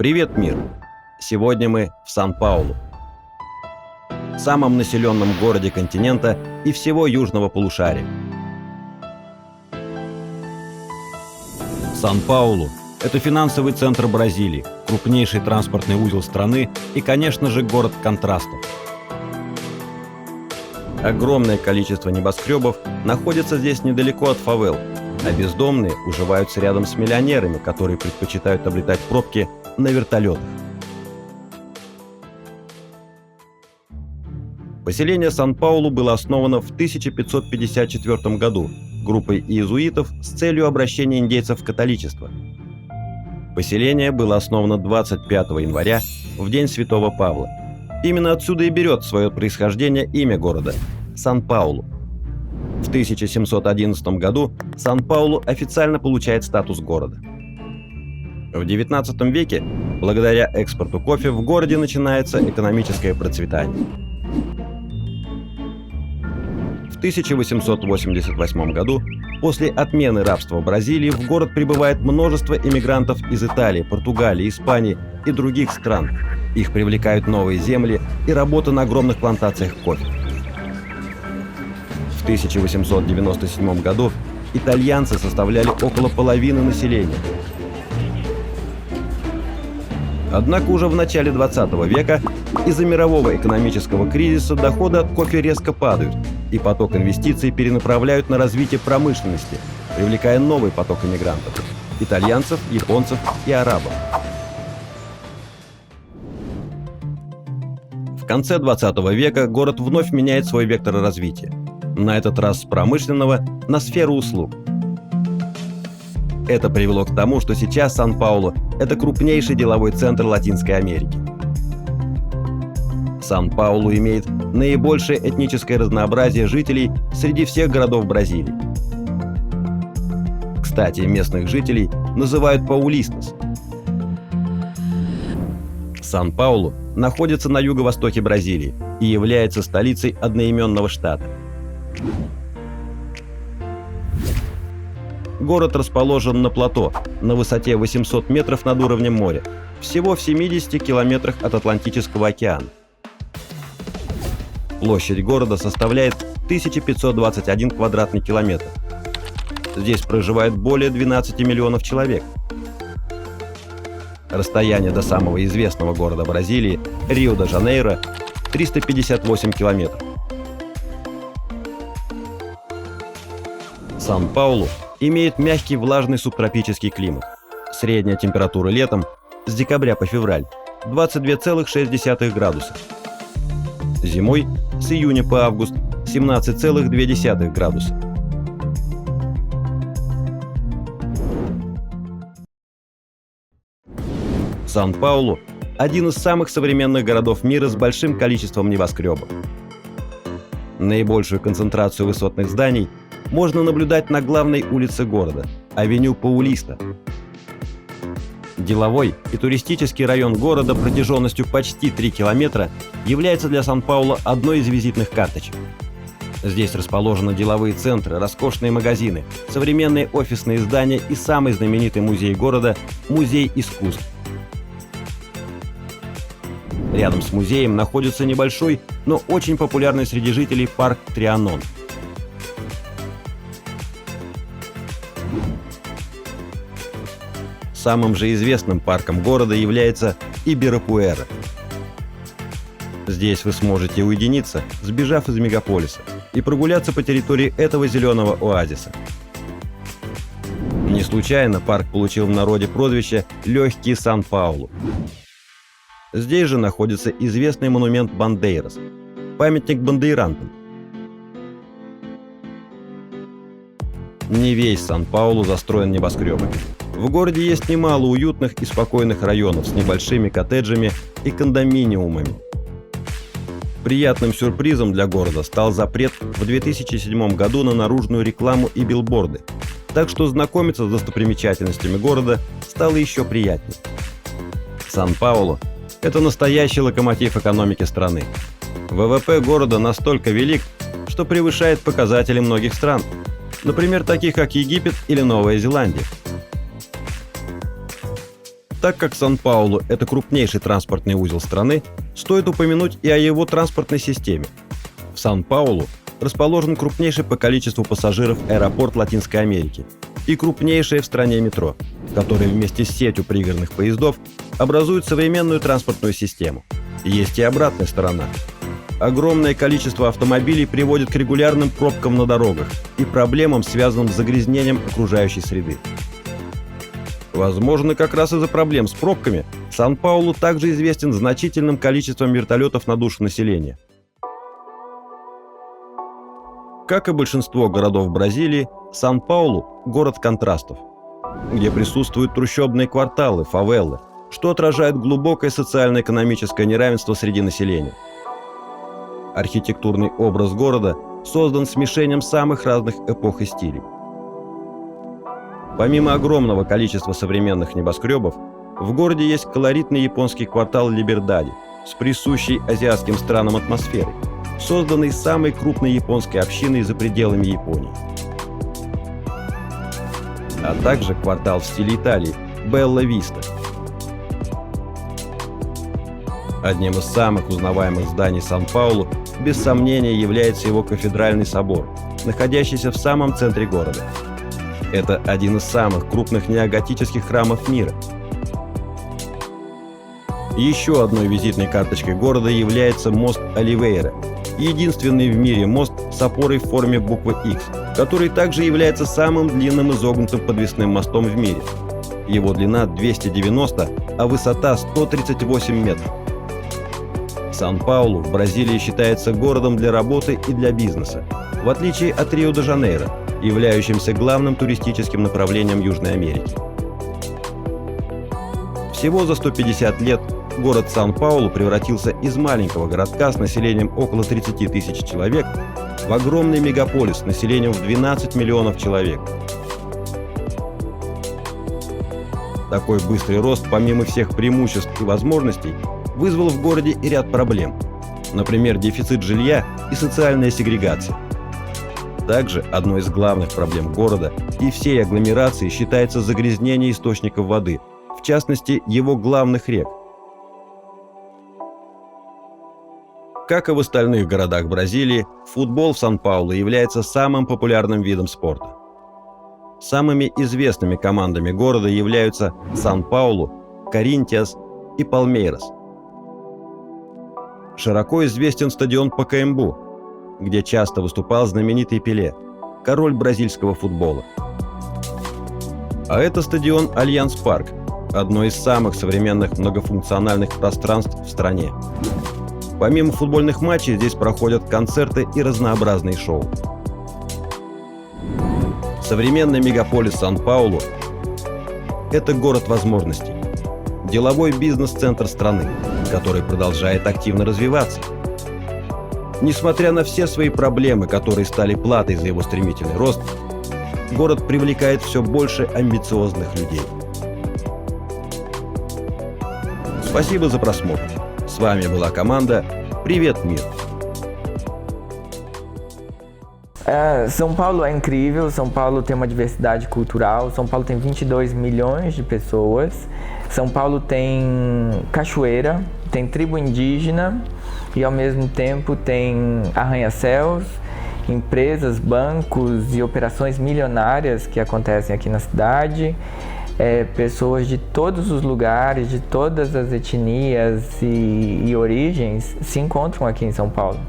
Привет, мир! Сегодня мы в Сан-Паулу, самом населенном городе континента и всего южного полушария. Сан-Паулу – это финансовый центр Бразилии, крупнейший транспортный узел страны и, конечно же, город контрастов. Огромное количество небоскребов находится здесь недалеко от фавел, а бездомные уживаются рядом с миллионерами, которые предпочитают облетать пробки на вертолетах. Поселение Сан-Паулу было основано в 1554 году группой иезуитов с целью обращения индейцев в католичество. Поселение было основано 25 января, в день Святого Павла. Именно отсюда и берет свое происхождение имя города – Сан-Паулу. В 1711 году Сан-Паулу официально получает статус города. В XIX веке, благодаря экспорту кофе, в городе начинается экономическое процветание. В 1888 году, после отмены рабства в Бразилии, в город прибывает множество иммигрантов из Италии, Португалии, Испании и других стран. Их привлекают новые земли и работа на огромных плантациях кофе. В 1897 году итальянцы составляли около половины населения. Однако уже в начале 20 века из-за мирового экономического кризиса доходы от кофе резко падают, и поток инвестиций перенаправляют на развитие промышленности, привлекая новый поток иммигрантов – итальянцев, японцев и арабов. В конце 20 века город вновь меняет свой вектор развития. На этот раз с промышленного на сферу услуг. Это привело к тому, что сейчас Сан-Паулу – это крупнейший деловой центр Латинской Америки. Сан-Паулу имеет наибольшее этническое разнообразие жителей среди всех городов Бразилии. Кстати, местных жителей называют паулистас. Сан-Паулу находится на юго-востоке Бразилии и является столицей одноименного штата. Город расположен на плато, на высоте 800 метров над уровнем моря, всего в 70 километрах от Атлантического океана. Площадь города составляет 1521 квадратный километр. Здесь проживает более 12 миллионов человек. Расстояние до самого известного города Бразилии, Рио-де-Жанейро, 358 километров. Сан-Паулу имеет мягкий влажный субтропический климат. Средняя температура летом с декабря по февраль 22,6 градуса. Зимой с июня по август 17,2 градуса. Сан-Паулу – один из самых современных городов мира с большим количеством небоскребов. Наибольшую концентрацию высотных зданий можно наблюдать на главной улице города – авеню Паулиста. Деловой и туристический район города протяженностью почти 3 километра является для Сан-Паулу одной из визитных карточек. Здесь расположены деловые центры, роскошные магазины, современные офисные здания и самый знаменитый музей города – Музей искусств. Рядом с музеем находится небольшой, но очень популярный среди жителей парк Трианон. Самым же известным парком города является Ибирапуэра. Здесь вы сможете уединиться, сбежав из мегаполиса, и прогуляться по территории этого зеленого оазиса. Не случайно парк получил в народе прозвище «Легкий Сан-Паулу». Здесь же находится известный монумент Бандейрас – памятник бандейрантам. Не весь Сан-Паулу застроен небоскребами. В городе есть немало уютных и спокойных районов с небольшими коттеджами и кондоминиумами. Приятным сюрпризом для города стал запрет в 2007 году на наружную рекламу и билборды, так что знакомиться с достопримечательностями города стало еще приятнее. Сан-Паулу – это настоящий локомотив экономики страны. ВВП города настолько велик, что превышает показатели многих стран, например, таких как Египет или Новая Зеландия. Так как Сан-Паулу – это крупнейший транспортный узел страны, стоит упомянуть и о его транспортной системе. В Сан-Паулу расположен крупнейший по количеству пассажиров аэропорт Латинской Америки и крупнейшее в стране метро, которое вместе с сетью пригородных поездов образует современную транспортную систему. Есть и обратная сторона. Огромное количество автомобилей приводит к регулярным пробкам на дорогах и проблемам, связанным с загрязнением окружающей среды. Возможно, как раз из-за проблем с пробками Сан-Паулу также известен значительным количеством вертолетов на душу населения. Как и большинство городов Бразилии, Сан-Паулу – город контрастов, где присутствуют трущобные кварталы, фавелы, что отражает глубокое социально-экономическое неравенство среди населения. Архитектурный образ города создан смешением самых разных эпох и стилей. Помимо огромного количества современных небоскребов, в городе есть колоритный японский квартал Либердади с присущей азиатским странам атмосферой, созданный самой крупной японской общиной за пределами Японии. А также квартал в стиле Италии Белла-Виста. Одним из самых узнаваемых зданий Сан-Паулу без сомнения является его кафедральный собор, находящийся в самом центре города. Это один из самых крупных неоготических храмов мира. Еще одной визитной карточкой города является мост Оливейра, единственный в мире мост с опорой в форме буквы X, который также является самым длинным изогнутым подвесным мостом в мире. Его длина 290, а высота 138 метров. Сан-Паулу в Бразилии считается городом для работы и для бизнеса, в отличие от Рио-де-Жанейро, являющимся главным туристическим направлением Южной Америки. Всего за 150 лет город Сан-Паулу превратился из маленького городка с населением около 30 тысяч человек в огромный мегаполис с населением в 12 миллионов человек. Такой быстрый рост, помимо всех преимуществ и возможностей, вызвал в городе и ряд проблем, например, дефицит жилья и социальная сегрегация. Также одной из главных проблем города и всей агломерации считается загрязнение источников воды, в частности, его главных рек. Как и в остальных городах Бразилии, футбол в Сан-Паулу является самым популярным видом спорта. Самыми известными командами города являются Сан-Паулу, Коринтиас и Палмейрас. Широко известен стадион Пакаэмбу, где часто выступал знаменитый Пеле, король бразильского футбола. А это стадион Альянс Парк, одно из самых современных многофункциональных пространств в стране. Помимо футбольных матчей здесь проходят концерты и разнообразные шоу. Современный мегаполис Сан-Паулу – это город возможностей, деловой бизнес-центр страны, который продолжает активно развиваться. Несмотря на все свои проблемы, которые стали платой за его стремительный рост, город привлекает все больше амбициозных людей. Спасибо за просмотр. С vami была команда Привет, Мир! São Paulo é incrível, São Paulo tem uma diversidade cultural, São Paulo tem 22 milhões de pessoas, São Paulo tem cachoeira, tem tribo indígena e ao mesmo tempo tem arranha-céus, empresas, bancos e operações milionárias que acontecem aqui na cidade. Pessoas de todos os lugares, de todas as etnias e origens se encontram aqui em São Paulo.